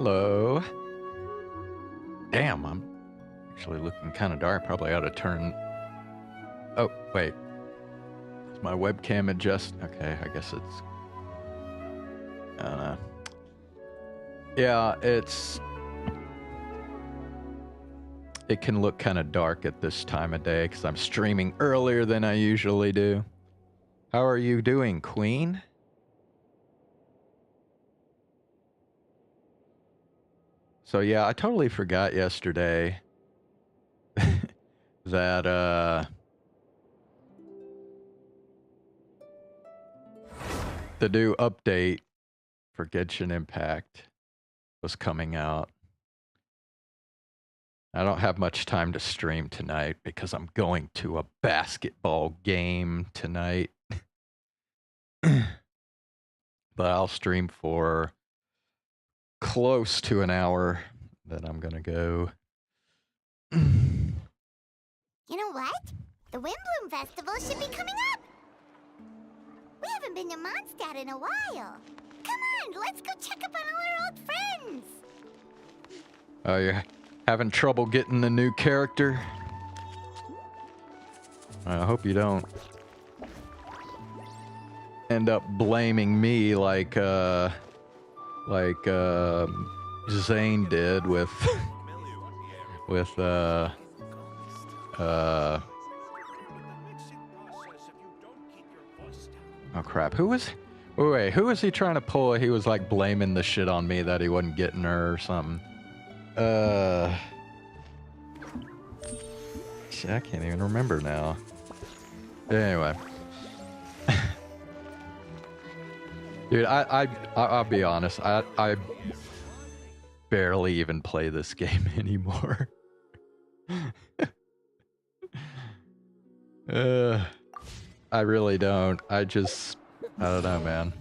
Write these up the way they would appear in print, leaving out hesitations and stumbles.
Hello. Damn, I'm actually looking kind of dark. Probably ought to turn... Oh, wait. Is my webcam adjust? Okay, I guess it's... I don't know. Yeah, it can look kind of dark at this time of day because I'm streaming earlier than I usually do. How are you doing, Queen? So yeah, I totally forgot yesterday that the new update for Genshin Impact was coming out. I don't have much time to stream tonight because I'm going to a basketball game tonight. But I'll stream for close to an hour. Then I'm gonna go. You know what? The Windbloom Festival should be coming up! We haven't been to Mondstadt in a while. Come on, let's go check up on all our old friends! Oh, you're having trouble getting the new character? I hope you don't end up blaming me like Zane did with oh crap, who was who was he trying to pull? He was like blaming the shit on me that he wasn't getting her or something. Shit, I can't even remember now. Anyway. Dude, I'll be honest, I barely even play this game anymore. I really don't. I don't know, man.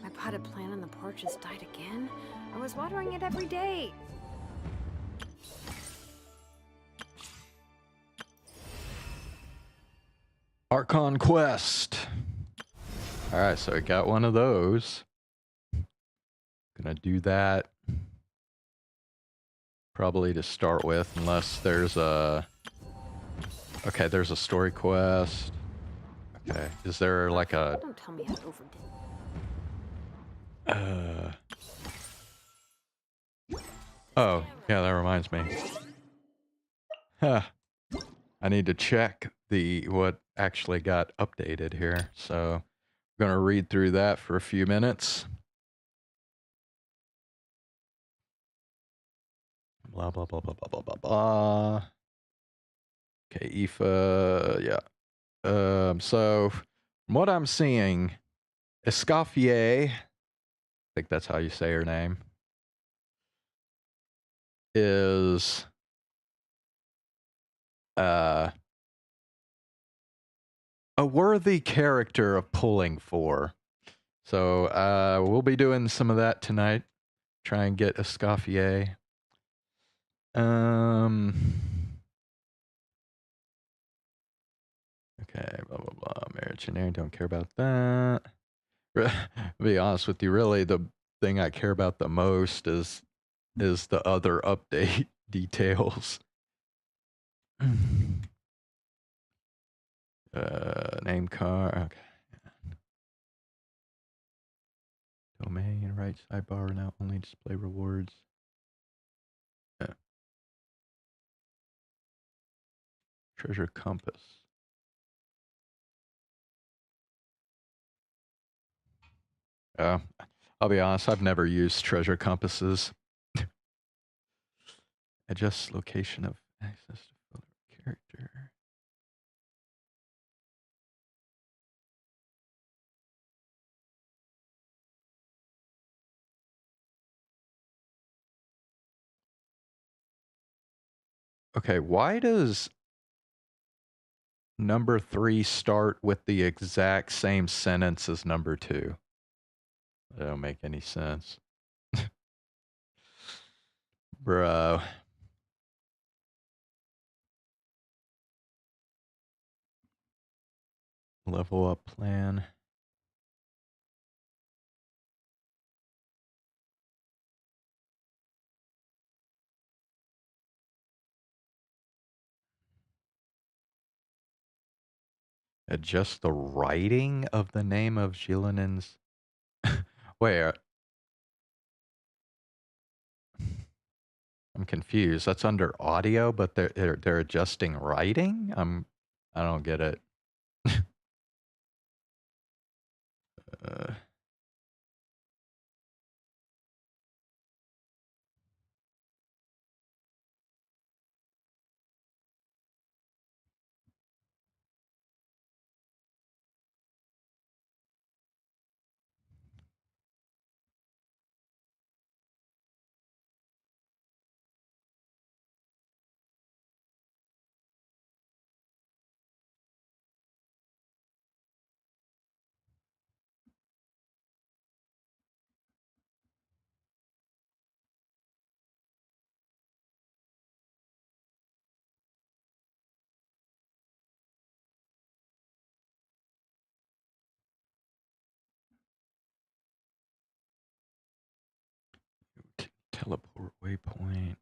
My potted plant on the porch has died again. I was watering it every day. Archon Quest. Alright, so I got one of those. Gonna do that. Probably to start with, unless there's a... Okay, there's a story quest. Okay, is there like a... Don't tell me I overdid. Oh, yeah, that reminds me. Huh. I need to check what actually got updated here. So I'm gonna read through that for a few minutes. Blah blah blah blah blah blah blah blah. Okay, Aoife, yeah. So from what I'm seeing, Escoffier, I think that's how you say her name, is a worthy character of pulling for. So we'll be doing some of that tonight. Try and get Escoffier. Okay, blah blah blah. Marriage engineering, don't care about that. To be honest with you, really the thing I care about the most is the other update details. Name car, okay. Domain, right sidebar, now only display rewards. Yeah. Treasure compass. I'll be honest, I've never used treasure compasses. Adjust location of access to photo character. Okay, why does number 3 start with the exact same sentence as number 2? That don't make any sense. Bro. Level up plan. Adjust the writing of the name of Jilenin's. Wait, I'm confused. That's under audio, but they're adjusting writing. I don't get it. uh, teleport waypoint.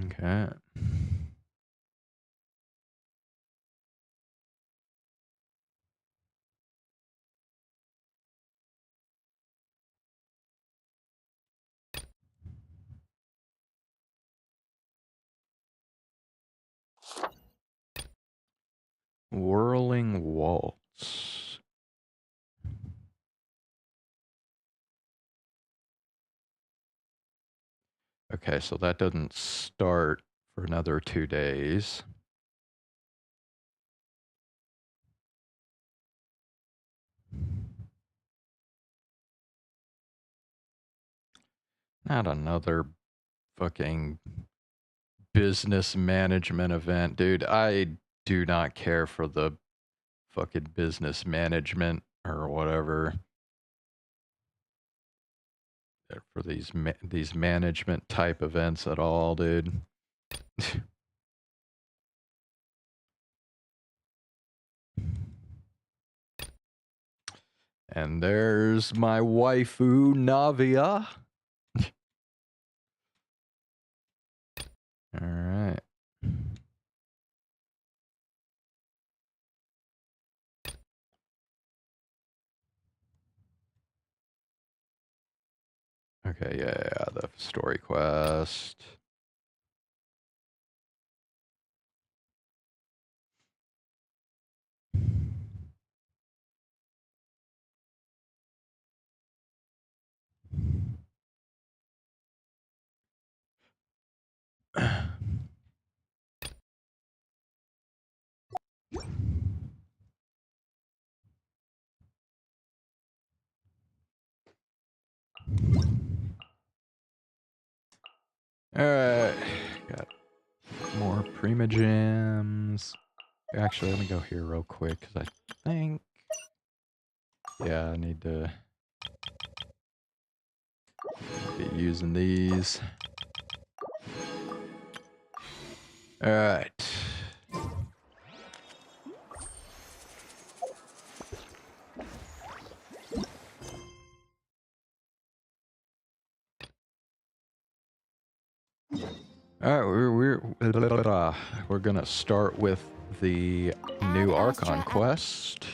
Okay. Whirling Waltz. Okay, so that doesn't start for another 2 days. Not another fucking business management event. Dude, I do not care for the fucking business management or whatever. For these management type events at all, dude. And there's my waifu, Navia. All right. Okay, yeah, the story quest. Alright, got more Prima Gems. Actually, let me go here real quick, because I think... Yeah, I need to be using these. Alright. Alright, we're gonna start with the new Archon quest.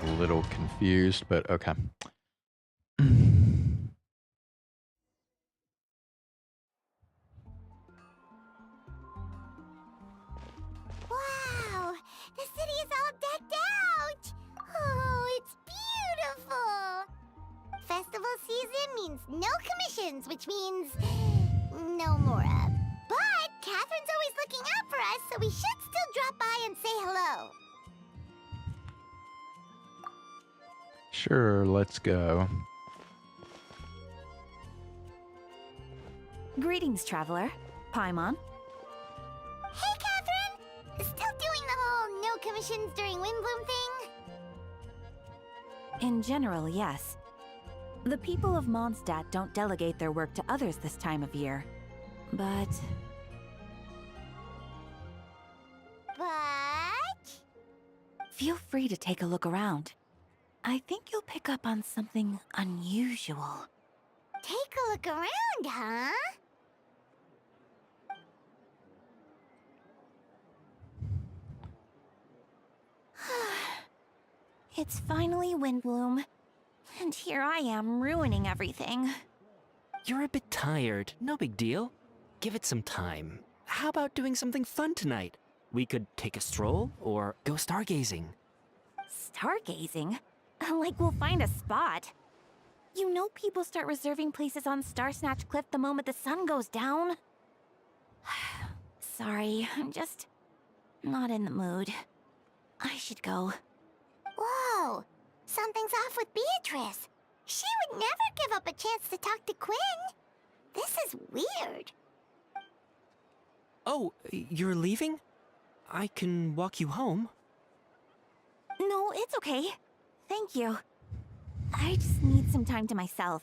A little confused, but okay. Wow! The city is all decked out! Oh, it's beautiful! Festival season means no commissions, which means no Mora. But Catherine's always looking out for us, so we should still drop by and say hello. Sure, let's go. Greetings, traveler. Paimon. Hey, Catherine! Still doing the whole no commissions during Windbloom thing? In general, yes. The people of Mondstadt don't delegate their work to others this time of year. But... feel free to take a look around. I think you'll pick up on something unusual. Take a look around, huh? It's finally Windbloom. And here I am ruining everything. You're a bit tired, no big deal. give it some time. How about doing something fun tonight? We could take a stroll or go stargazing. Stargazing? Like we'll find a spot. You know people start reserving places on Star Snatch Cliff the moment the sun goes down. Sorry, I'm just not in the mood. I should go. Whoa! Something's off with Beatrice. She would never give up a chance to talk to Quinn. This is weird. Oh, you're leaving? I can walk you home. No, it's okay. Thank you. I just need some time to myself.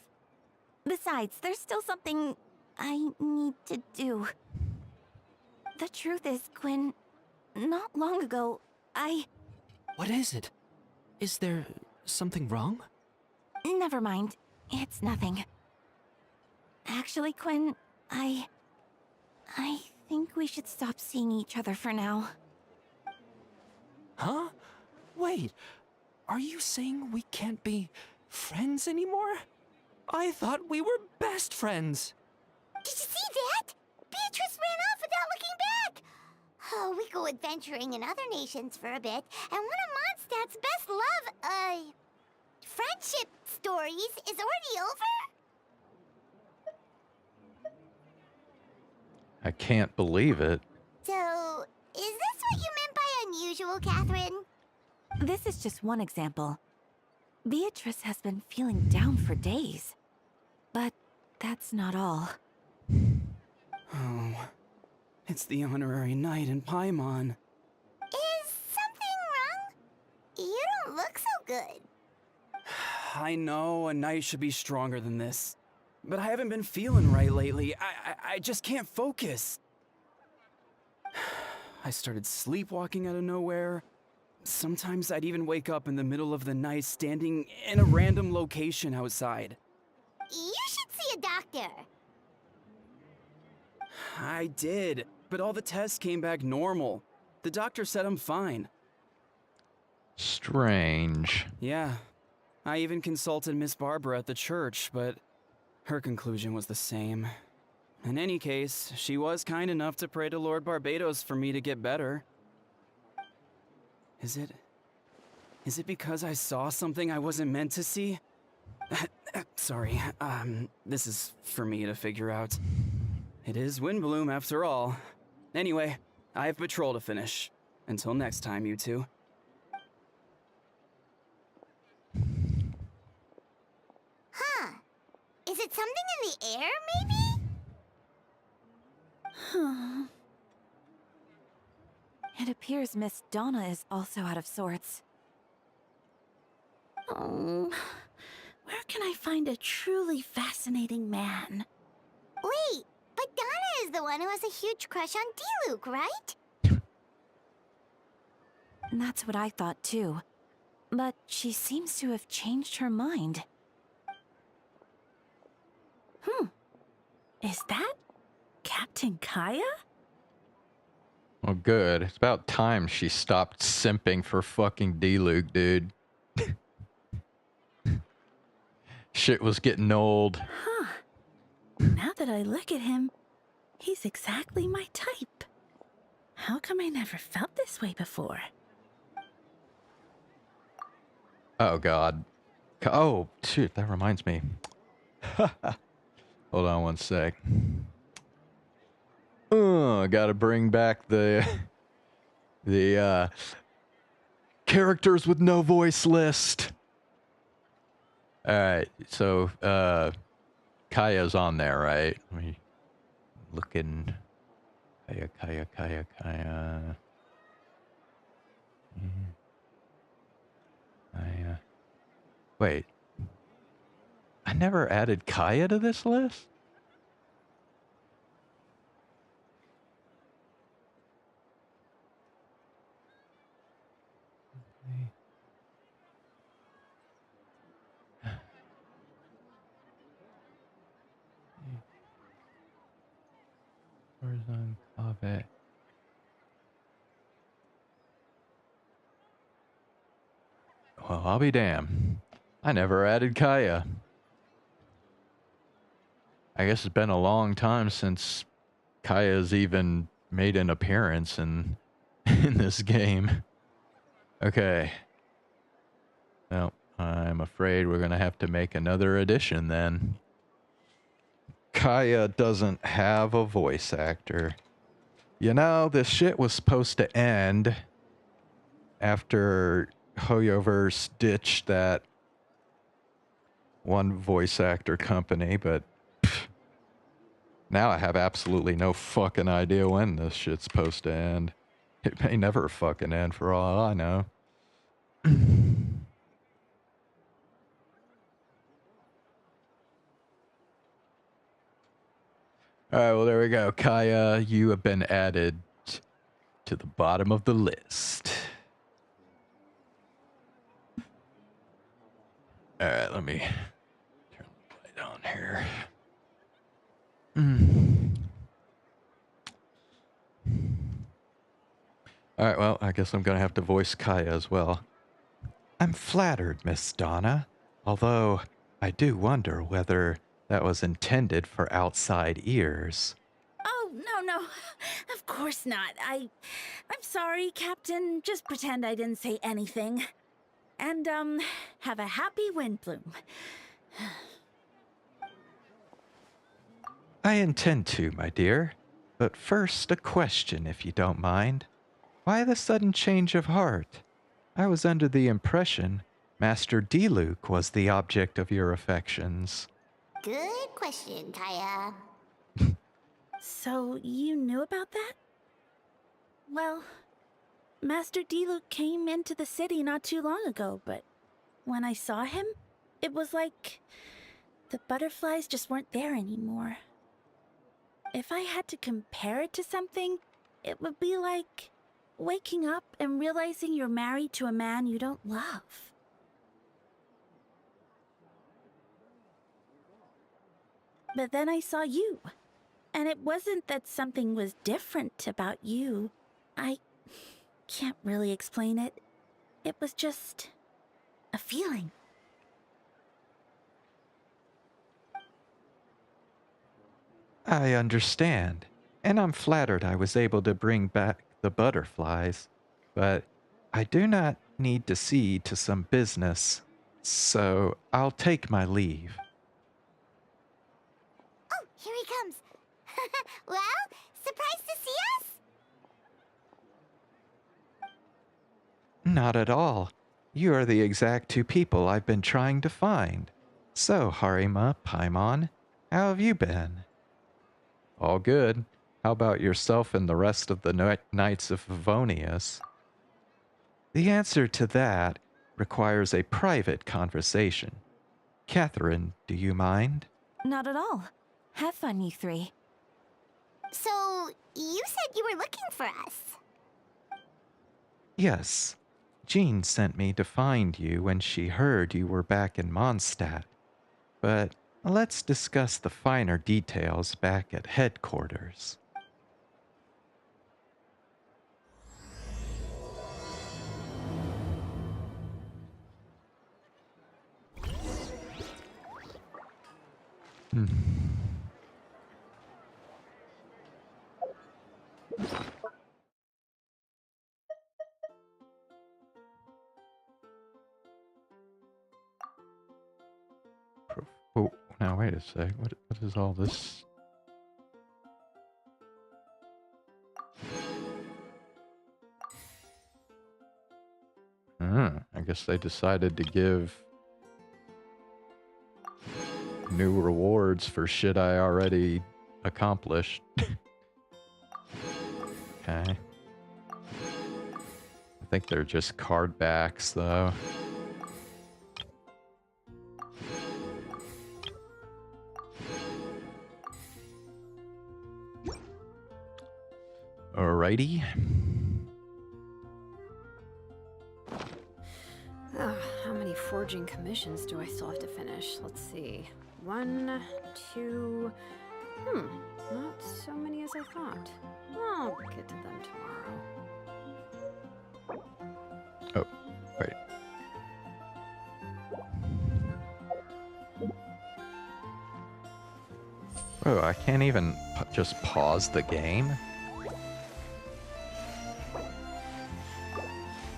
Besides, there's still something I need to do. The truth is, Quinn, not long ago, What is it? Is there something wrong? Never mind. It's nothing. Actually, Quinn, I think we should stop seeing each other for now. Huh? Wait, are you saying we can't be friends anymore? I thought we were best friends. Did you see that? Beatrice ran off without looking back. Oh, we go adventuring in other nations for a bit, and one of Mondstadt's best friendship stories is already over? I can't believe it. So, is this what you meant by unusual, Catherine? This is just one example. Beatrice has been feeling down for days. But that's not all. Oh, it's the honorary knight in Paimon. Is something wrong? You don't look so good. I know a knight should be stronger than this, but I haven't been feeling right lately. I just can't focus. I started sleepwalking out of nowhere. Sometimes I'd even wake up in the middle of the night standing in a random location outside. You should see a doctor. I did, but all the tests came back normal. The doctor said I'm fine. Strange. Yeah, I even consulted Miss Barbara at the church, but her conclusion was the same. In any case, she was kind enough to pray to Lord Barbados for me to get better. Is it because I saw something I wasn't meant to see? Sorry, this is for me to figure out. It is Windbloom after all. Anyway, I have patrol to finish. Until next time, you two. Huh. Is it something in the air, maybe? It appears Miss Donna is also out of sorts. Oh, where can I find a truly fascinating man? Wait, but Donna is the one who has a huge crush on D-Luke, right? That's what I thought too. But she seems to have changed her mind. Is that Captain Kaya? Well, good. It's about time she stopped simping for fucking D-Luke, dude. Shit was getting old. Huh. Now that I look at him, he's exactly my type. How come I never felt this way before? Oh, God. Oh, shoot, that reminds me. Hold on one sec. I gotta bring back the characters with no voice list. Alright, so Kaya's on there, right? Let me looking. Kaya. Wait. I never added Kaya to this list? Horizon Kave. Well, I'll be damned. I never added Kaya. I guess it's been a long time since Kaya's even made an appearance in in this game. Okay. Well, I'm afraid we're gonna have to make another addition then. Kaya doesn't have a voice actor. You know, this shit was supposed to end after Hoyoverse ditched that one voice actor company, but pff, now I have absolutely no fucking idea when this shit's supposed to end. It may never fucking end for all I know. Alright, well, there we go. Kaya, you have been added to the bottom of the list. Alright, let me turn the light on here. Alright, well, I guess I'm gonna have to voice Kaya as well. I'm flattered, Miss Donna, although I do wonder whether that was intended for outside ears. Oh, no. Of course not. I'm sorry, Captain. Just pretend I didn't say anything. And, have a happy Windbloom. I intend to, my dear. But first, a question, if you don't mind. Why the sudden change of heart? I was under the impression Master D-Luke was the object of your affections. Good question, Kaya. So, you knew about that? Well, Master D-Luke came into the city not too long ago, but when I saw him, it was like the butterflies just weren't there anymore. If I had to compare it to something, it would be like waking up and realizing you're married to a man you don't love. But then I saw you, and it wasn't that something was different about you. I can't really explain it. It was just a feeling. I understand, and I'm flattered I was able to bring back the butterflies, but I do not need to see to some business, so I'll take my leave. Oh, here he comes. Well, surprised to see us? Not at all. You are the exact two people I've been trying to find. So, Harima, Paimon, how have you been? All good. How about yourself and the rest of the Knights of Favonius? The answer to that requires a private conversation. Catherine, do you mind? Not at all. Have fun, you three. So, you said you were looking for us. Yes. Jean sent me to find you when she heard you were back in Mondstadt. But let's discuss the finer details back at headquarters. Oh, now wait a sec. What is all this? I guess they decided to give new rewards for shit I already accomplished. Okay. I think they're just card backs, though. Alrighty. How many forging commissions do I still have to finish? Let's see. 1, 2... not so many as I thought. I'll get to them tomorrow. Oh, wait. Oh, I can't even... just pause the game?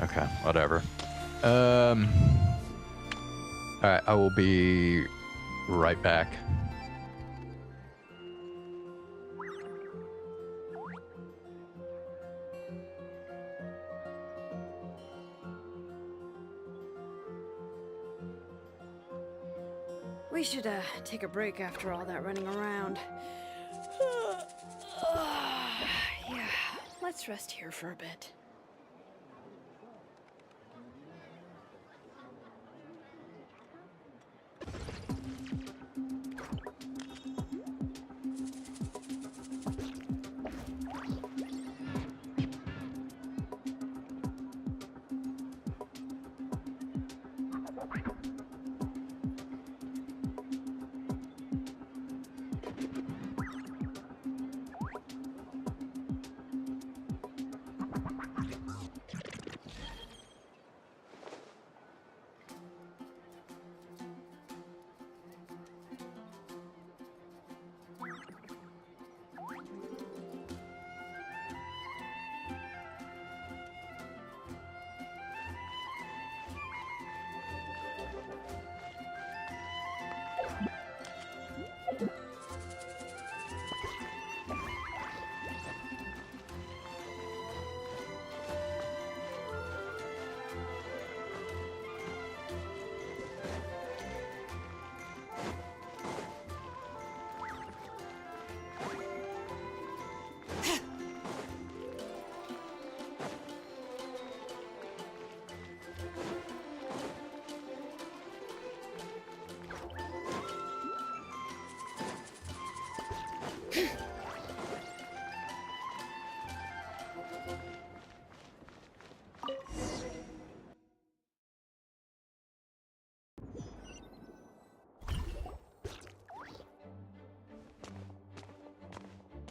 Okay, whatever. Alright, I will be right back. We should take a break after all that running around. Yeah, let's rest here for a bit.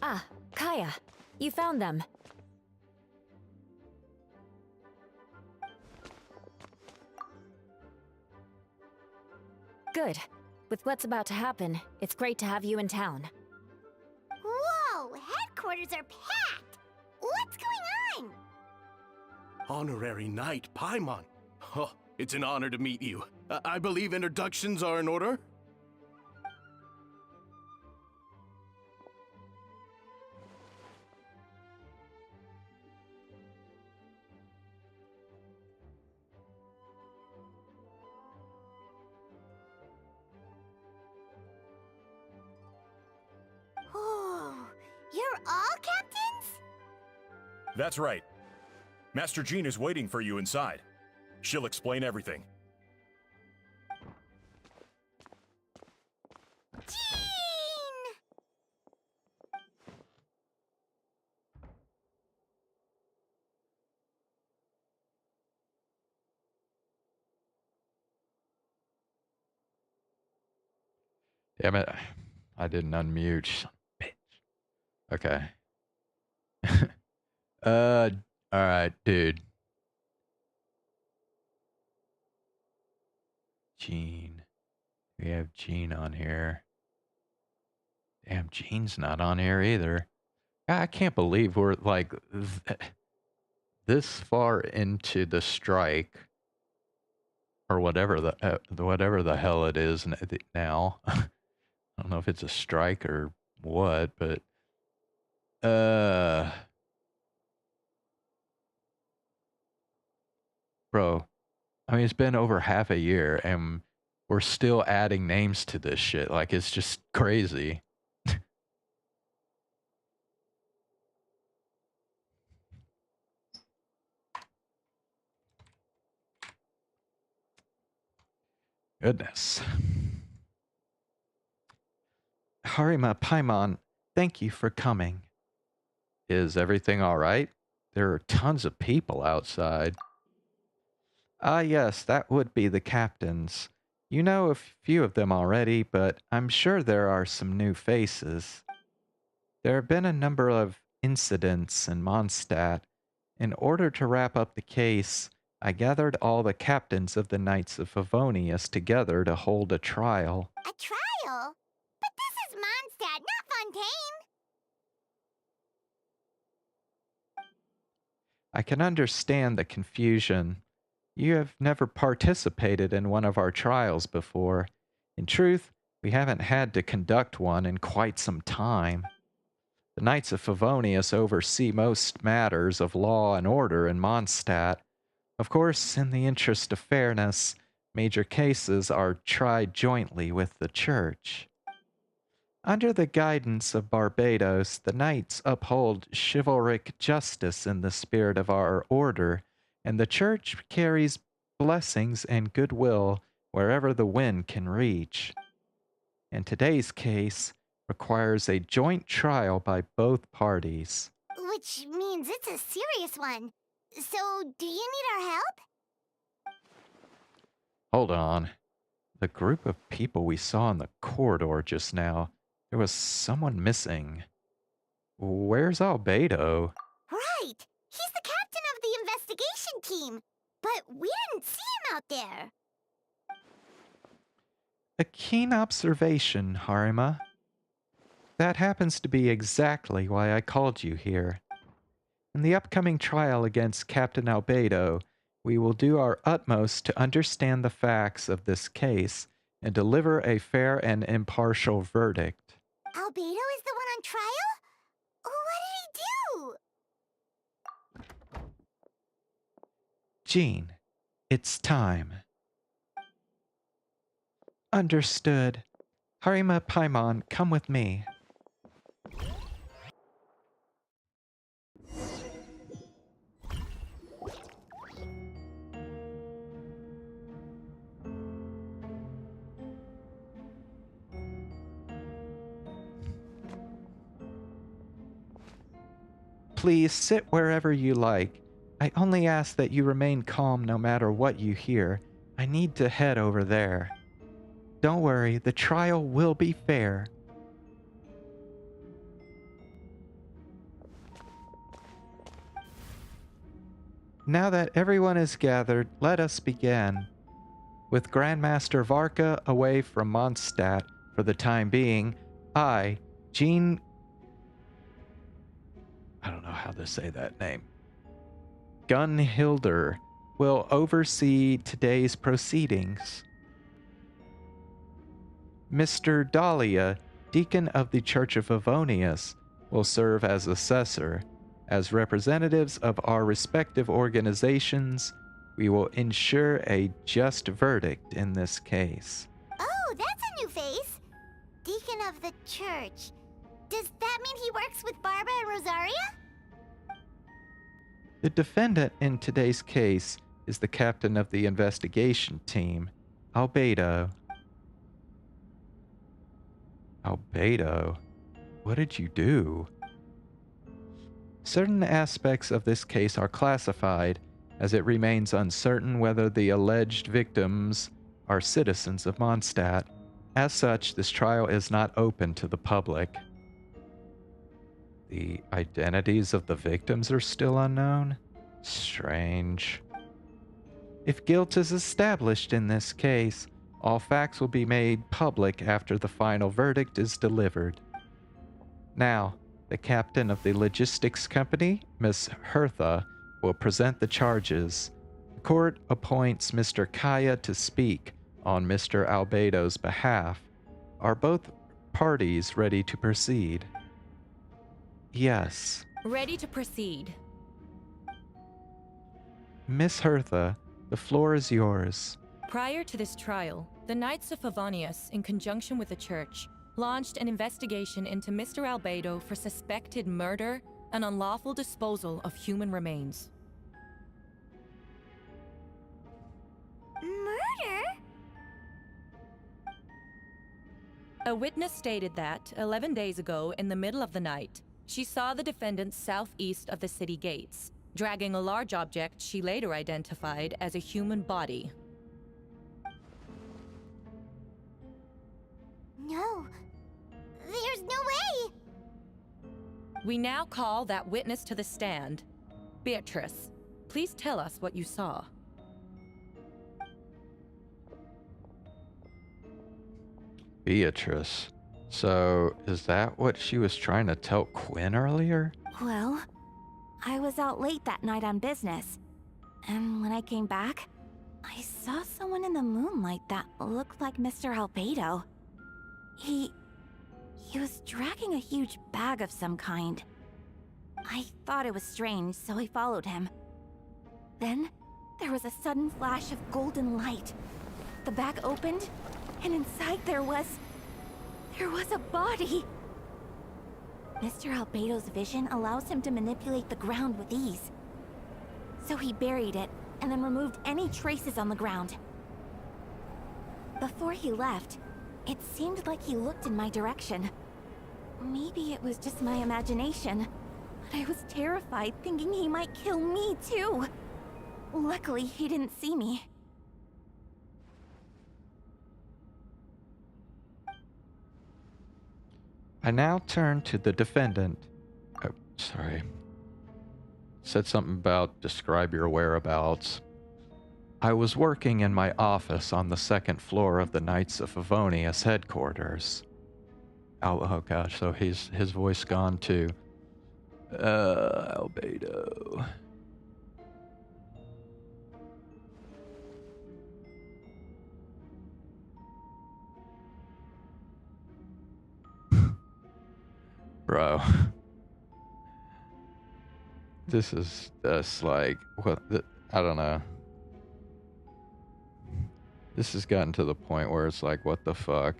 Ah, Kaya, you found them. Good. With what's about to happen, it's great to have you in town. Whoa, headquarters are packed! What's going on? Honorary Knight Paimon. Oh, it's an honor to meet you. I believe introductions are in order? Oh, you're all captains? That's right. Master Jean is waiting for you inside. She'll explain everything. Jean! Damn it. I didn't unmute. Son of a bitch. Okay. Alright, dude. Jean. We have Jean on here. Damn, Jean's not on here either. I can't believe we're like this far into the strike, or whatever the hell it is now. I don't know if it's a strike or what, but bro, I mean, it's been over half a year and we're still adding names to this shit. Like, it's just crazy. Goodness. Harima Paimon, thank you for coming. Is everything all right? There are tons of people outside. Ah, yes, that would be the captains. You know a few of them already, but I'm sure there are some new faces. There have been a number of incidents in Mondstadt. In order to wrap up the case, I gathered all the captains of the Knights of Favonius together to hold a trial. A trial? But this is Mondstadt, not Fontaine! I can understand the confusion. You have never participated in one of our trials before. In truth, we haven't had to conduct one in quite some time. The Knights of Favonius oversee most matters of law and order in Mondstadt. Of course, in the interest of fairness, major cases are tried jointly with the Church. Under the guidance of Barbados, the Knights uphold chivalric justice in the spirit of our order, and the Church carries blessings and goodwill wherever the wind can reach. In today's case, requires a joint trial by both parties. Which means it's a serious one. So, do you need our help? Hold on. The group of people we saw in the corridor just now, there was someone missing. Where's Albedo? Right! He's the captain of the investigation team. But we didn't see him out there. A keen observation, Harima. That happens to be exactly why I called you here. In the upcoming trial against Captain Albedo, we will do our utmost to understand the facts of this case and deliver a fair and impartial verdict. Albedo is the one on trial? What did he do? Jean, it's time. Understood. Harima Paimon, come with me. Please sit wherever you like. I only ask that you remain calm no matter what you hear. I need to head over there. Don't worry, the trial will be fair. Now that everyone is gathered, let us begin. With Grandmaster Varka away from Mondstadt for the time being, I don't know how to say that name. Gunhilder will oversee today's proceedings. Mr. Dahlia, Deacon of the Church of Favonius, will serve as assessor. As representatives of our respective organizations, we will ensure a just verdict in this case. Oh, that's a new face. Deacon of the church. Does that mean he works with Barbara and Rosaria? The defendant in today's case is the captain of the investigation team, Albedo. Albedo? What did you do? Certain aspects of this case are classified, as it remains uncertain whether the alleged victims are citizens of Mondstadt. As such, this trial is not open to the public. The identities of the victims are still unknown? Strange. If guilt is established in this case, all facts will be made public after the final verdict is delivered. Now, the captain of the logistics company, Miss Hertha, will present the charges. The court appoints Mr. Kaya to speak on Mr. Albedo's behalf. Are both parties ready to proceed? Yes. Ready to proceed. Miss Hertha, the floor is yours. Prior to this trial, the Knights of Favonius, in conjunction with the Church, launched an investigation into Mr. Albedo for suspected murder and unlawful disposal of human remains. Murder? A witness stated that, 11 days ago, in the middle of the night, she saw the defendant southeast of the city gates, dragging a large object she later identified as a human body. No. There's no way! We now call that witness to the stand. Beatrice, please tell us what you saw. Beatrice. So, is that what she was trying to tell Quinn earlier? Well, I was out late that night on business. And when I came back, I saw someone in the moonlight that looked like Mr. Albedo. He was dragging a huge bag of some kind. I thought it was strange, so I followed him. Then, there was a sudden flash of golden light. The bag opened, and inside there was a body. Mr. Albedo's vision allows him to manipulate the ground with ease. So he buried it, and then removed any traces on the ground. Before he left, it seemed like he looked in my direction. Maybe it was just my imagination, but I was terrified thinking he might kill me too. Luckily, he didn't see me. I now turn to the defendant. Oh, sorry. Said something about describe your whereabouts. I was working in my office on the second floor of the Knights of Favonius headquarters. Oh gosh, so his voice gone too. Albedo. Bro. This is just like, what the, I don't know. This has gotten to the point where it's like, what the fuck?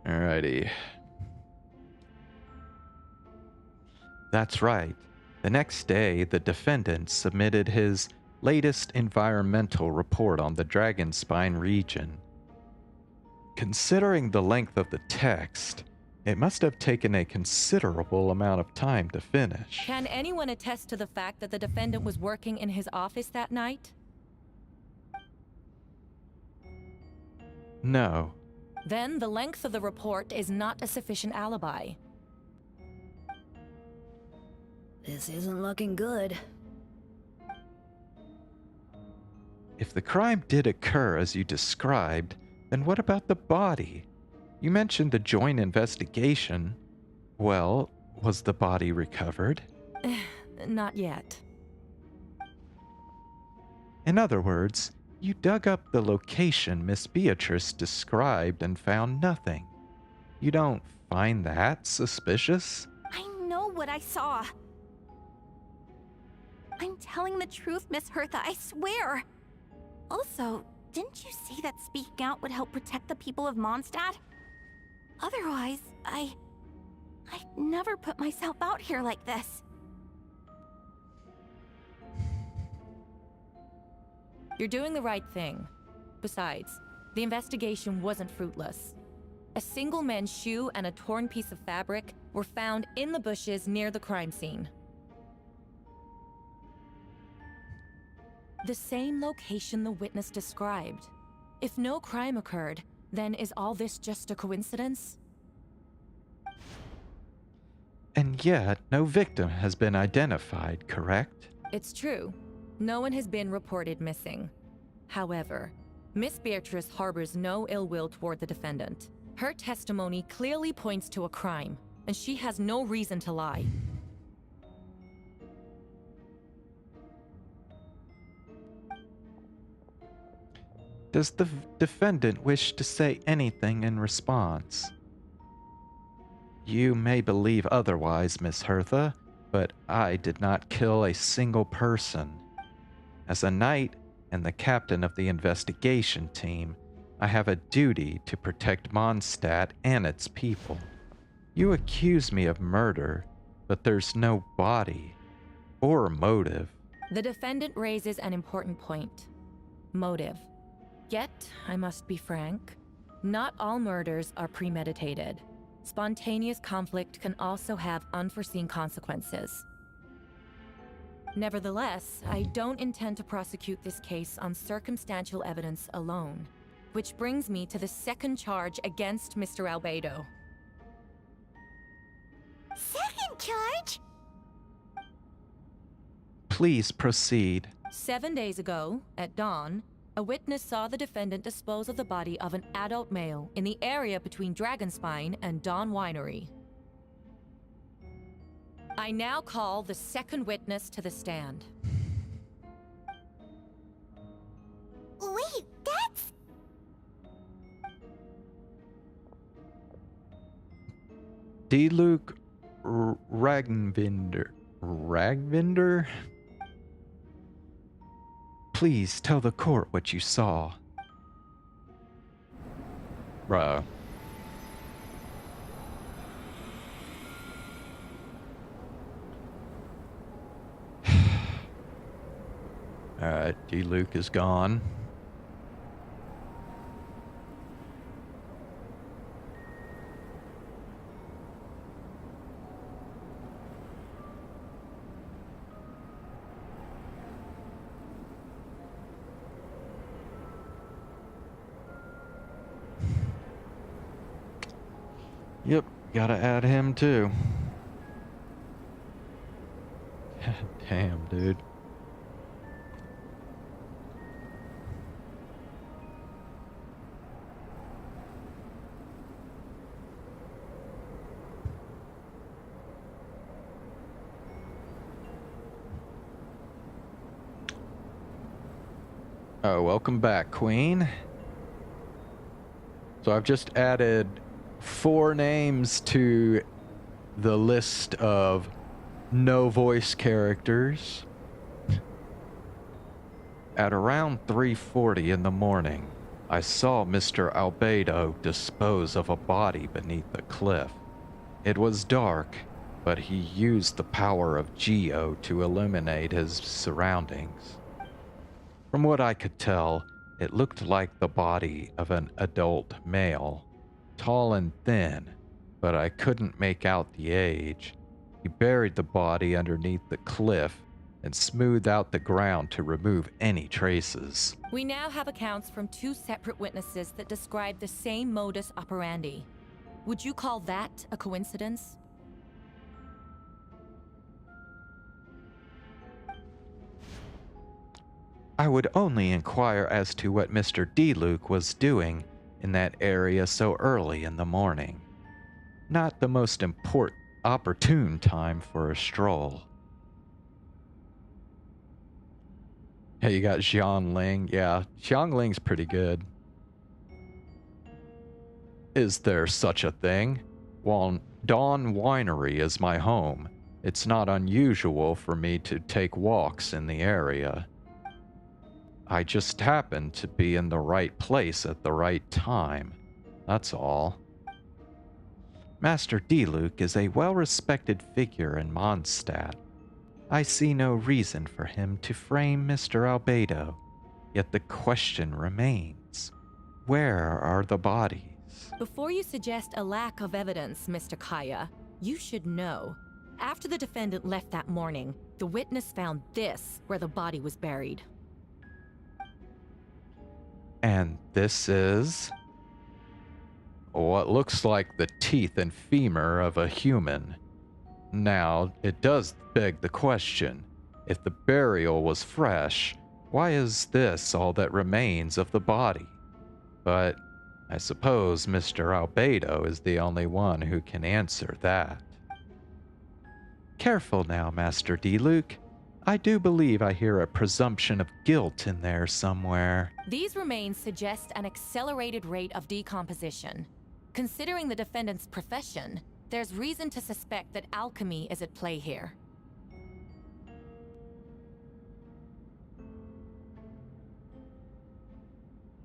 Alrighty. That's right. The next day, the defendant submitted his latest environmental report on the Dragonspine region. Considering the length of the text, it must have taken a considerable amount of time to finish. Can anyone attest to the fact that the defendant was working in his office that night? No. Then the length of the report is not a sufficient alibi. This isn't looking good. If the crime did occur as you described, then what about the body? You mentioned the joint investigation. Well, was the body recovered? Not yet. In other words, you dug up the location Miss Beatrice described and found nothing. You don't find that suspicious? I know what I saw. I'm telling the truth, Miss Hertha, I swear. Also, didn't you say that speaking out would help protect the people of Mondstadt? Otherwise, I'd never put myself out here like this. You're doing the right thing. Besides, the investigation wasn't fruitless. A single man's shoe and a torn piece of fabric were found in the bushes near the crime scene. The same location the witness described. If no crime occurred, then is all this just a coincidence? And yet, no victim has been identified, correct? It's true. No one has been reported missing. However, Miss Beatrice harbors no ill will toward the defendant. Her testimony clearly points to a crime, and she has no reason to lie. Does the defendant wish to say anything in response? You may believe otherwise, Miss Hertha, but I did not kill a single person. As a knight and the captain of the investigation team, I have a duty to protect Mondstadt and its people. You accuse me of murder, but there's no body or motive. The defendant raises an important point. Motive. Yet, I must be frank, not all murders are premeditated. Spontaneous conflict can also have unforeseen consequences. Nevertheless, I don't intend to prosecute this case on circumstantial evidence alone, which brings me to the second charge against Mr. Albedo. Second charge? Please proceed. 7 days ago, at dawn, a witness saw the defendant dispose of the body of an adult male in the area between Dragonspine and Dawn Winery. I now call the second witness to the stand. Wait, that's... Diluc Ragvinder. Ragvinder? Please tell the court what you saw. Bruh. Alright, Diluc is gone. Yep, gotta add him too. God damn, dude. Oh, welcome back, Queen. So I've just added 4 names to the list of no voice characters. At around 3:40 in the morning, I saw Mr. Albedo dispose of a body beneath the cliff. It was dark, but he used the power of Geo to illuminate his surroundings. From what I could tell, it looked like the body of an adult male, tall and thin, but I couldn't make out the age. He buried the body underneath the cliff and smoothed out the ground to remove any traces. We now have accounts from 2 separate witnesses that describe the same modus operandi. Would you call that a coincidence? I would only inquire as to what Mr. Diluc was doing in that area so early in the morning. Not the most opportune time for a stroll. Hey, you got Xiangling. Yeah, Xiangling's pretty good. Is there such a thing? Well, Dawn Winery is my home. It's not unusual for me to take walks in the area. I just happened to be in the right place at the right time. That's all. Master Diluc is a well-respected figure in Mondstadt. I see no reason for him to frame Mr. Albedo, yet the question remains. Where are the bodies? Before you suggest a lack of evidence, Mr. Kaya, you should know. After the defendant left that morning, the witness found this where the body was buried. And this is what looks like the teeth and femur of a human. Now, it does beg the question, if the burial was fresh, why is this all that remains of the body? But I suppose Mr. Albedo is the only one who can answer that. Careful now, Master Diluc. I do believe I hear a presumption of guilt in there somewhere. These remains suggest an accelerated rate of decomposition. Considering the defendant's profession, there's reason to suspect that alchemy is at play here.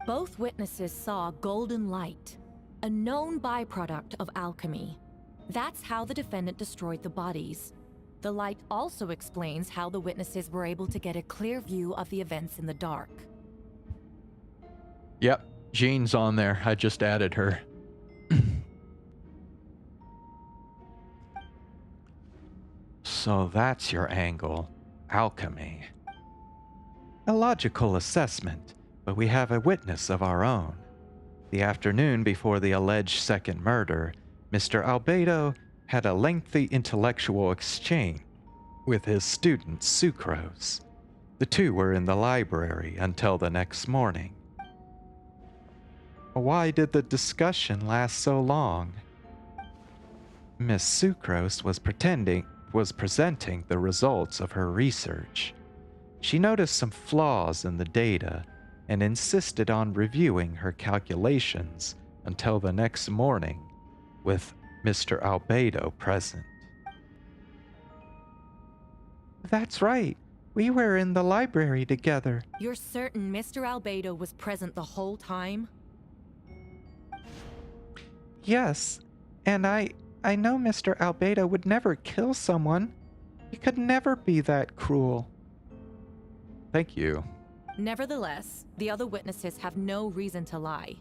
Both witnesses saw golden light, a known byproduct of alchemy. That's how the defendant destroyed the bodies. The light also explains how the witnesses were able to get a clear view of the events in the dark. Yep, Jean's on there. I just added her. So that's your angle. Alchemy. A logical assessment, but we have a witness of our own. The afternoon before the alleged second murder, Mr. Albedo had a lengthy intellectual exchange with his student Sucrose. The two were in the library until the next morning. Why did the discussion last so long? Miss Sucrose was presenting the results of her research. She noticed some flaws in the data and insisted on reviewing her calculations until the next morning with Mr. Albedo present. That's right. We were in the library together. You're certain Mr. Albedo was present the whole time? Yes, and I know Mr. Albedo would never kill someone. He could never be that cruel. Thank you. Nevertheless, the other witnesses have no reason to lie.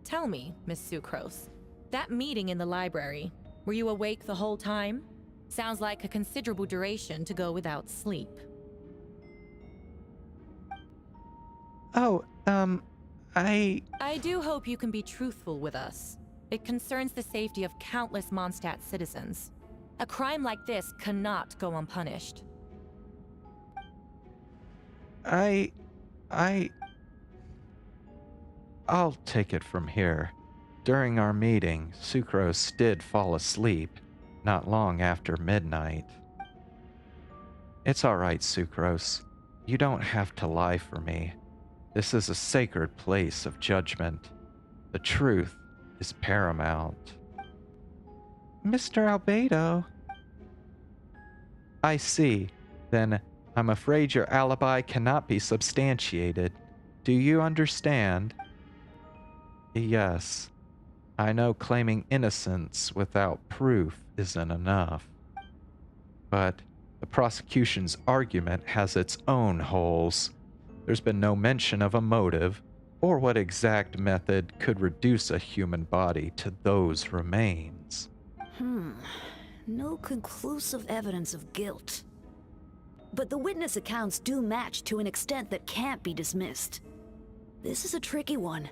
Tell me, Miss Sucrose, that meeting in the library, were you awake the whole time? Sounds like a considerable duration to go without sleep. Oh, I do hope you can be truthful with us. It concerns the safety of countless Mondstadt citizens. A crime like this cannot go unpunished. I'll take it from here. During our meeting, Sucrose did fall asleep, not long after midnight. It's all right, Sucrose. You don't have to lie for me. This is a sacred place of judgment. The truth is paramount. Mr. Albedo. I see. Then I'm afraid your alibi cannot be substantiated. Do you understand? Yes. I know claiming innocence without proof isn't enough. But the prosecution's argument has its own holes. There's been no mention of a motive, or what exact method could reduce a human body to those remains. No conclusive evidence of guilt. But the witness accounts do match to an extent that can't be dismissed. This is a tricky one.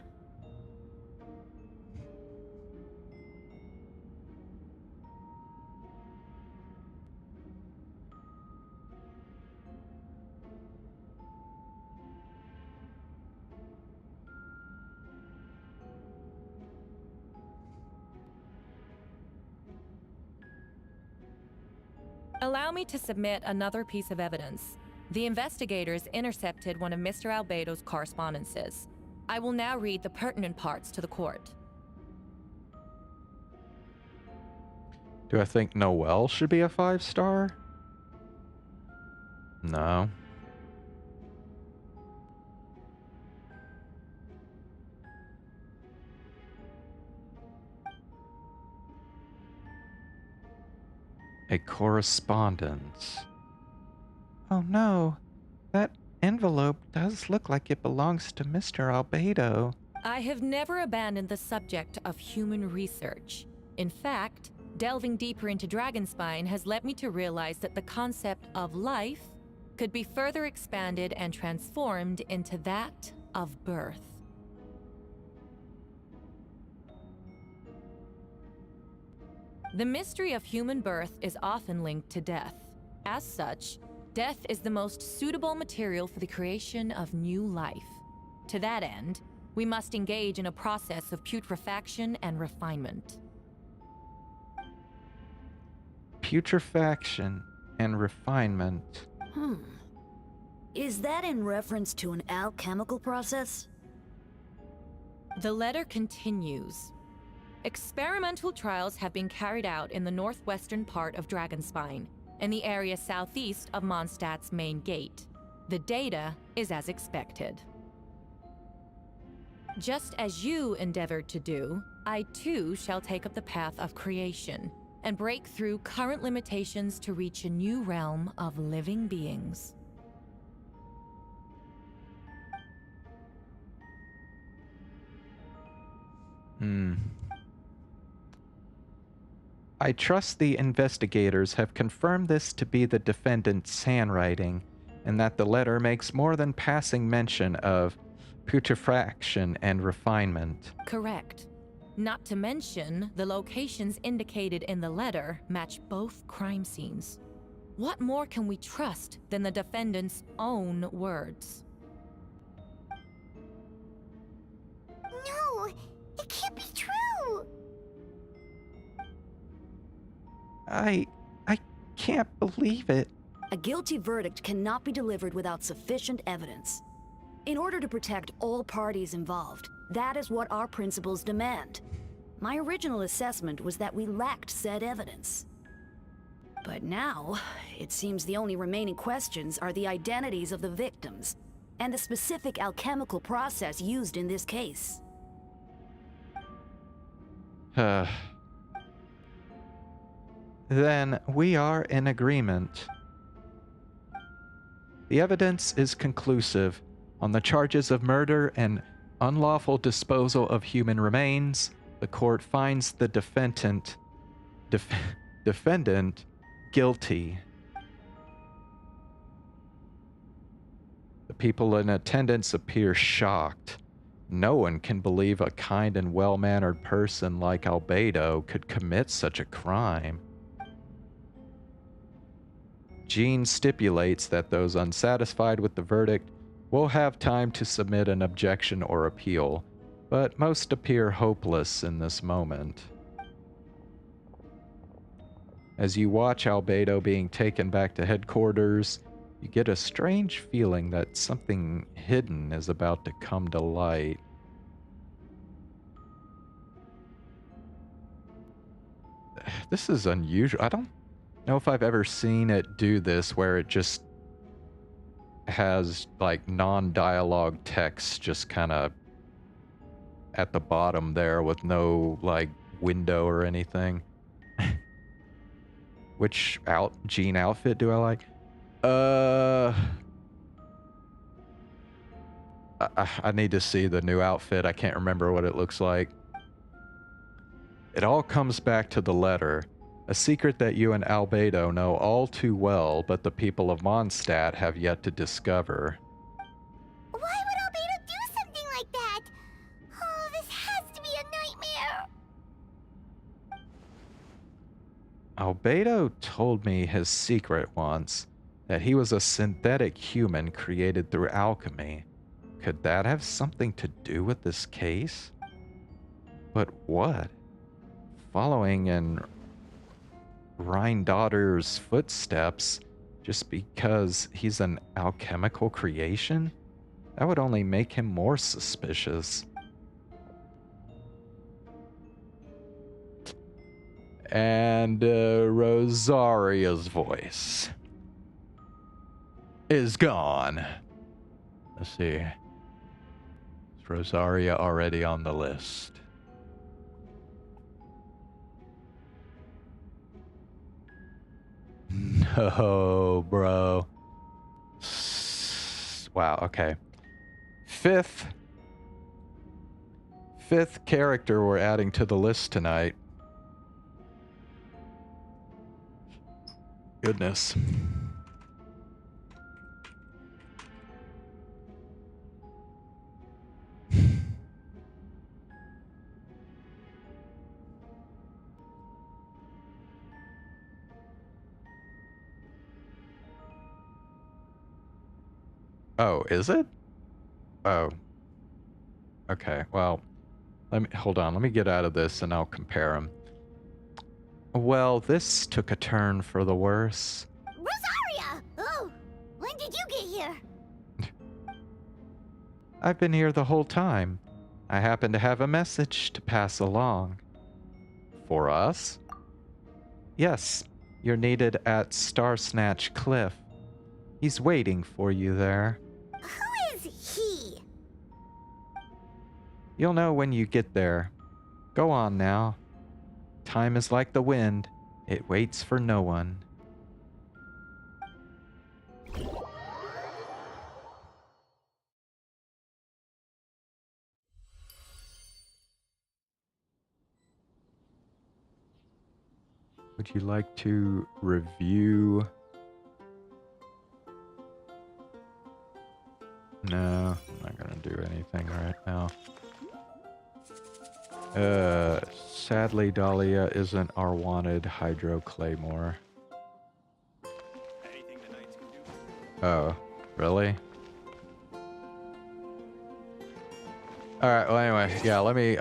Allow me to submit another piece of evidence. The investigators intercepted one of Mr. Albedo's correspondences. I will now read the pertinent parts to the court. Do I think Noelle should be a 5-star? No. A correspondence. Oh no, that envelope does look like it belongs to Mr. Albedo. I have never abandoned the subject of human research. In fact, delving deeper into Dragonspine has led me to realize that the concept of life could be further expanded and transformed into that of birth. The mystery of human birth is often linked to death. As such, death is the most suitable material for the creation of new life. To that end, we must engage in a process of putrefaction and refinement. Putrefaction and refinement. Is that in reference to an alchemical process? The letter continues. Experimental trials have been carried out in the northwestern part of Dragonspine, in the area southeast of Mondstadt's main gate. The data is as expected. Just as you endeavored to do, I too shall take up the path of creation and break through current limitations to reach a new realm of living beings. I trust the investigators have confirmed this to be the defendant's handwriting, and that the letter makes more than passing mention of putrefaction and refinement. Correct. Not to mention, the locations indicated in the letter match both crime scenes. What more can we trust than the defendant's own words? No, it can't be true. I can't believe it. A guilty verdict cannot be delivered without sufficient evidence. In order to protect all parties involved, that is what our principles demand. My original assessment was that we lacked said evidence. But now, it seems the only remaining questions are the identities of the victims and the specific alchemical process used in this case. Then we are in agreement. The evidence is conclusive on the charges of murder and unlawful disposal of human remains. The court finds the defendant guilty. The people in attendance appear shocked. No one can believe a kind and well-mannered person like Albedo could commit such a crime. Jean stipulates that those unsatisfied with the verdict will have time to submit an objection or appeal, but most appear hopeless in this moment. As you watch Albedo being taken back to headquarters, you get a strange feeling that something hidden is about to come to light. This is unusual. I don't know if I've ever seen it do this, where it just has like non-dialogue text just kind of at the bottom there with no like window or anything. Which Jean outfit do I like? I need to see the new outfit. I can't remember what it looks like. It all comes back to the letter. A secret that you and Albedo know all too well, but the people of Mondstadt have yet to discover. Why would Albedo do something like that? Oh, this has to be a nightmare. Albedo told me his secret once, that he was a synthetic human created through alchemy. Could that have something to do with this case? But what? Following in Rhine-daughter's footsteps just because he's an alchemical creation? That would only make him more suspicious. And Rosaria's voice is gone. Let's see. Is Rosaria already on the list? No, bro. Wow, okay. Fifth character we're adding to the list tonight. Goodness. Oh, is it? Oh. Okay, well, hold on, let me get out of this and I'll compare them. Well, this took a turn for the worse. Rosaria! Oh, when did you get here? I've been here the whole time. I happen to have a message to pass along. For us? Yes, you're needed at Starsnatch Cliff. He's waiting for you there. Who is he? You'll know when you get there. Go on now. Time is like the wind. It waits for no one. Would you like to review? No, I'm not gonna do anything right now. Sadly, Dahlia isn't our wanted Hydro Claymore. Oh, really? Alright, well anyway, yeah, let me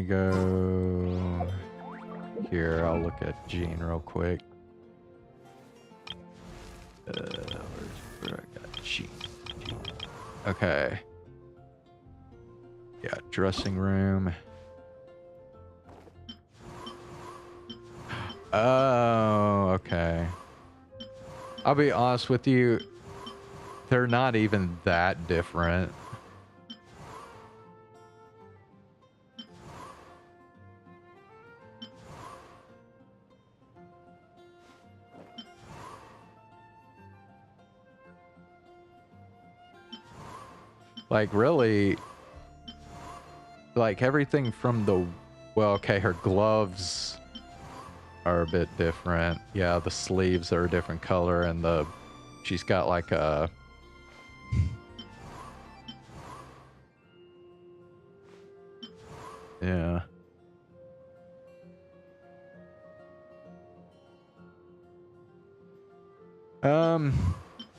go here. I'll look at Gene real quick. Where I got Gene? Okay. Yeah, dressing room. Oh, okay. I'll be honest with you, they're not even that different. Like, really, like, everything from the... Well, okay, her gloves are a bit different. Yeah, the sleeves are a different color, and the... She's got, like, a... Yeah.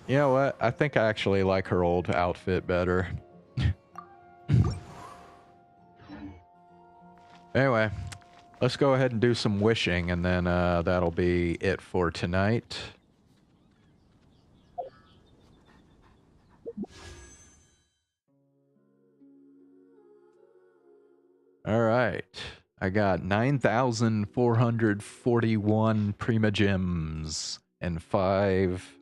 You know what? I think I actually like her old outfit better. Anyway, let's go ahead and do some wishing, and then that'll be it for tonight. All right. I got 9,441 Prima Gems and 5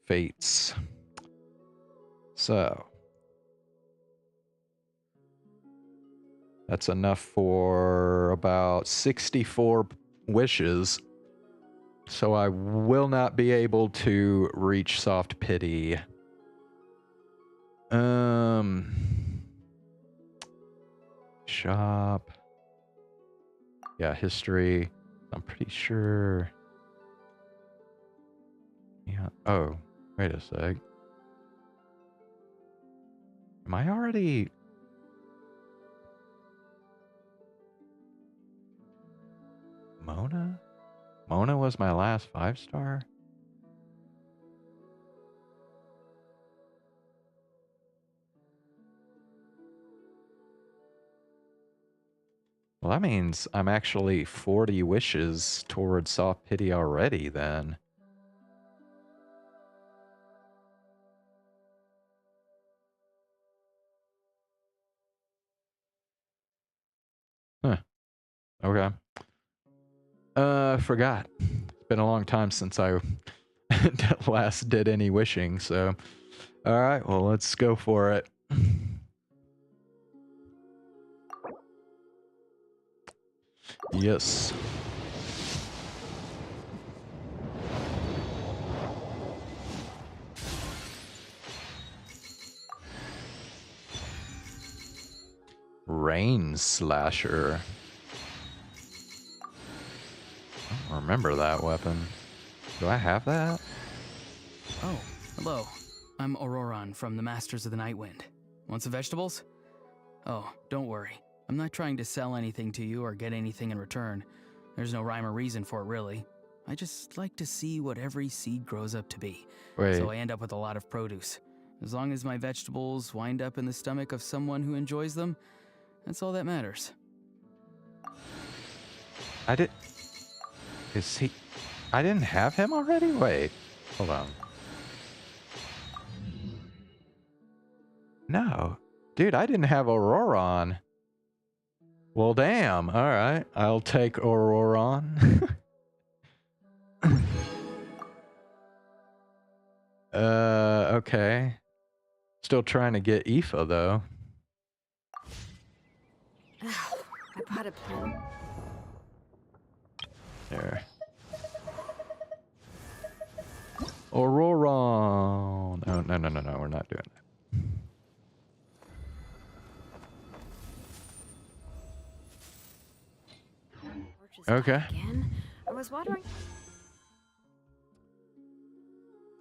fates. So that's enough for about 64 wishes. So I will not be able to reach soft pity. Shop. Yeah, history. I'm pretty sure. Yeah. Oh, wait a sec. Am I already... Mona? Mona was my last 5-star? Well, that means I'm actually 40 wishes towards soft pity already, then. Huh. Okay. I forgot. It's been a long time since I last did any wishing, so... Alright, well, let's go for it. Yes. Rain Slasher. I don't remember that weapon. Do I have that? Oh, hello. I'm Auroron from the Masters of the Nightwind. Want some vegetables? Oh, don't worry. I'm not trying to sell anything to you or get anything in return. There's no rhyme or reason for it, really. I just like to see what every seed grows up to be. Wait. So I end up with a lot of produce. As long as my vegetables wind up in the stomach of someone who enjoys them, that's all that matters. I didn't have him already? Wait. Hold on. No. Dude, I didn't have Auroron. Well, damn. Alright. I'll take Auroron. Okay. Still trying to get Aoife, though. I bought a pen. There. Auroron. Oh, no. We're not doing that. Okay. Again? I was watering.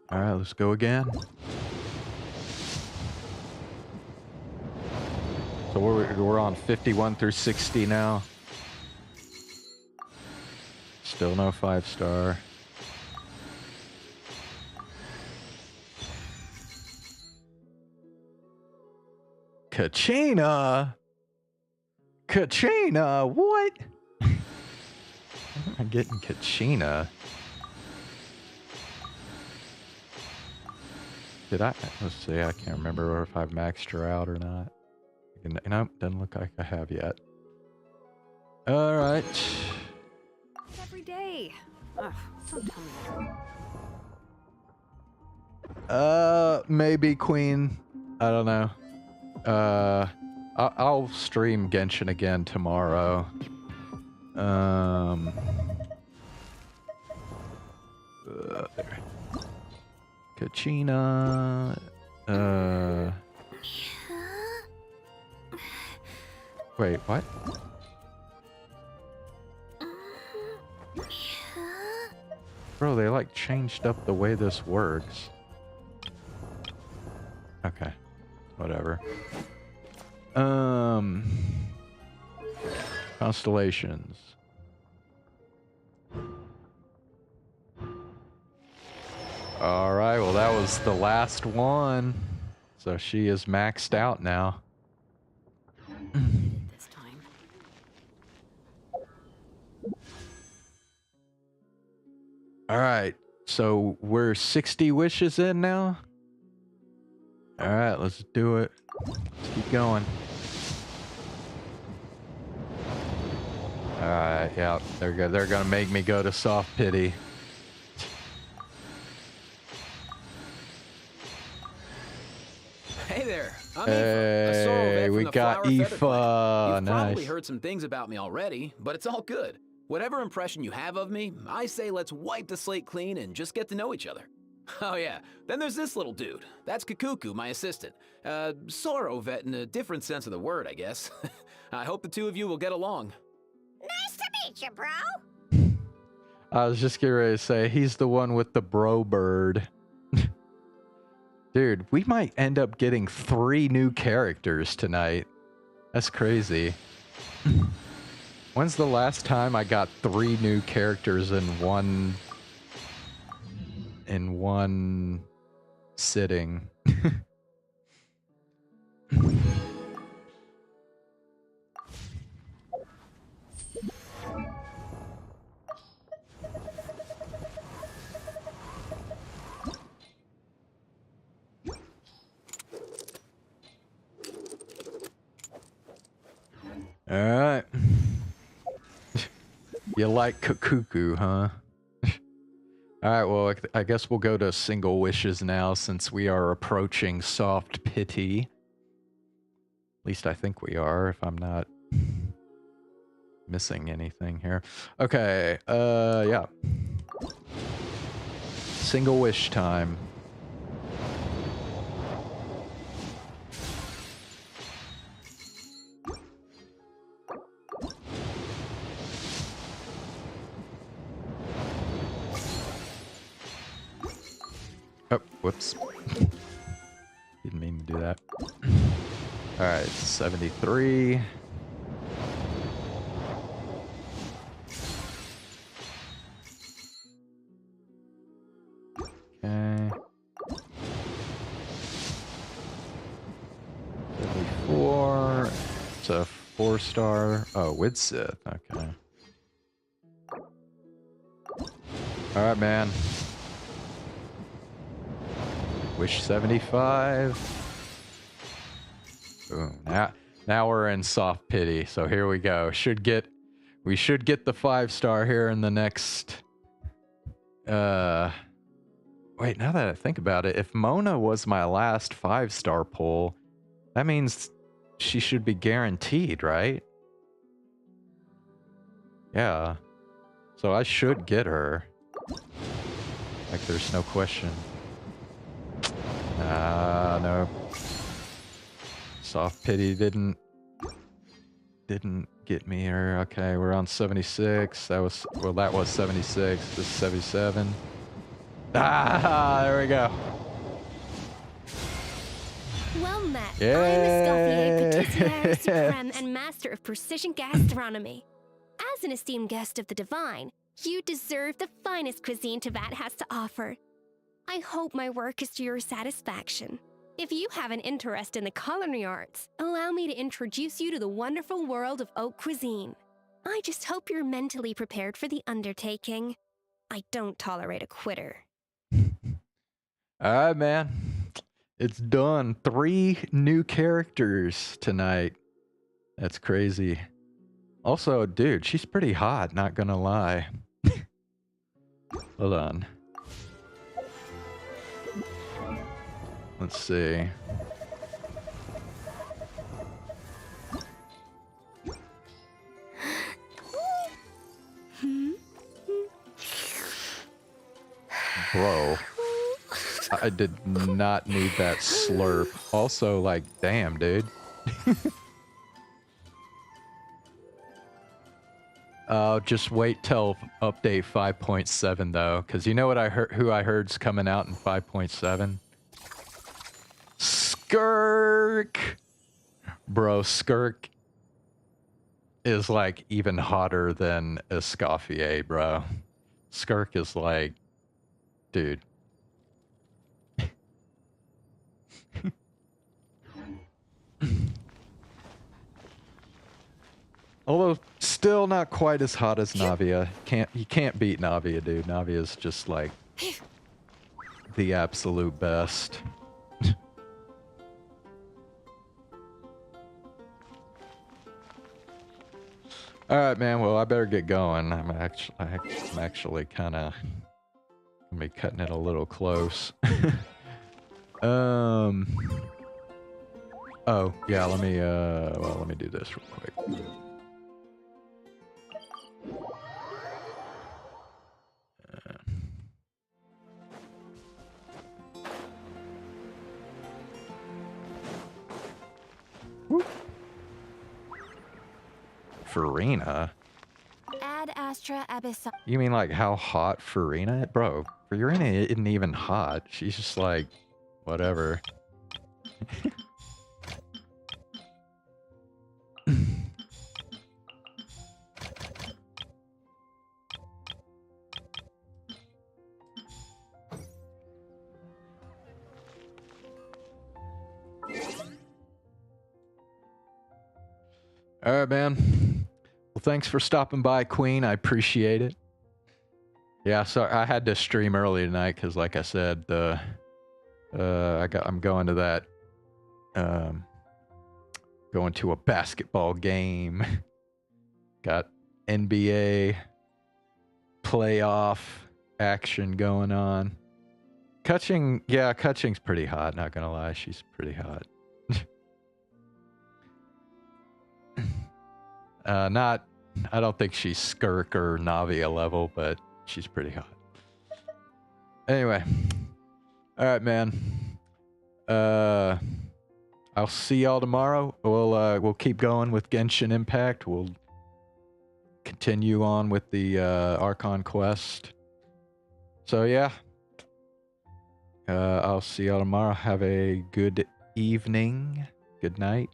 All right, let's go again. So we're on 51 through 60 now. Still no 5-star. Kachina? Kachina? What? I'm getting Kachina. Did I? Let's see. I can't remember if I've maxed her out or not. Nope, doesn't look like I have yet. All right. Every day. Ugh, don't tell me. Maybe Queen. I don't know. I'll stream Genshin again tomorrow. There. Kachina. Wait, what? Bro, they like changed up the way this works. Okay. Whatever. Constellations. Alright, well that was the last one. So she is maxed out now. This time. Alright, so we're 60 wishes in now? Alright, let's do it. Let's keep going. Alright, yeah, they're gonna make me go to soft pity. Hey there, I'm Hey, we got Aoife. You've probably Nice. heard some things about me already, but it's all good. Whatever impression you have of me, I say let's wipe the slate clean and just get to know each other. Oh yeah, then there's this little dude. That's Kakuku, my assistant. Sorrow vet in a different sense of the word, I guess. I hope the two of you will get along. Nice to meet you, bro. I was just getting ready to say, he's the one with the bro bird. Dude, we might end up getting 3 new characters tonight. That's crazy. When's the last time I got 3 new characters in one sitting? All right. You like Kakuku, huh? All right, well, I guess we'll go to single wishes now since we are approaching soft pity. At least I think we are, if I'm not missing anything here. Okay, yeah. Single wish time. Oh, whoops. Didn't mean to do that. Alright, 73. Okay. 74. It's a 4-star. Oh, with Sith. Okay. Alright, man. Wish 75. Boom. Now we're in soft pity. So here we go. We should get the 5-star here in the next. Wait. Now that I think about it, if Mona was my last 5-star pull, that means she should be guaranteed, right? Yeah. So I should get her. Like, there's no question. No. Soft pity didn't get me here. Okay, we're on 76. That was 76. This is 77. There we go. Well met. Yay! I'm Escoffier, Patissier Supreme and Master of Precision Gastronomy. As an esteemed guest of the Divine, you deserve the finest cuisine Teyvat has to offer. I hope my work is to your satisfaction. If you have an interest in the culinary arts, allow me to introduce you to the wonderful world of haute cuisine. I just hope you're mentally prepared for the undertaking. I don't tolerate a quitter. All right, man. It's done. 3 new characters tonight. That's crazy. Also, dude, she's pretty hot, not gonna lie. Hold on. Let's see. Bro. I did not need that slurp. Also, like, damn, dude. Just wait till update 5.7 though, because you know what I heard? Who I heard's coming out in 5.7? Skirk, bro. Skirk is like even hotter than Escoffier, bro. Skirk is like, dude. Although still not quite as hot as Navia. You can't beat Navia, dude. Navia's just like the absolute best. All right, man. Well, I better get going. I'm actually kind of gonna be cutting it a little close. Oh yeah. Let me do this real quick. Farina? Ad Astra Abyssal. You mean like how hot Farina? Bro, Farina isn't even hot. She's just like, whatever. All right, man. Well, thanks for stopping by, Queen. I appreciate it. Yeah, so I had to stream early tonight because, like I said, I'm going to that, going to a basketball game. Got NBA playoff action going on. Kutching's pretty hot. Not gonna lie, she's pretty hot. I don't think she's Skirk or Navia level, but she's pretty hot. Anyway. Alright, man. I'll see y'all tomorrow. We'll keep going with Genshin Impact. We'll continue on with the Archon quest. So yeah. I'll see y'all tomorrow. Have a good evening. Good night.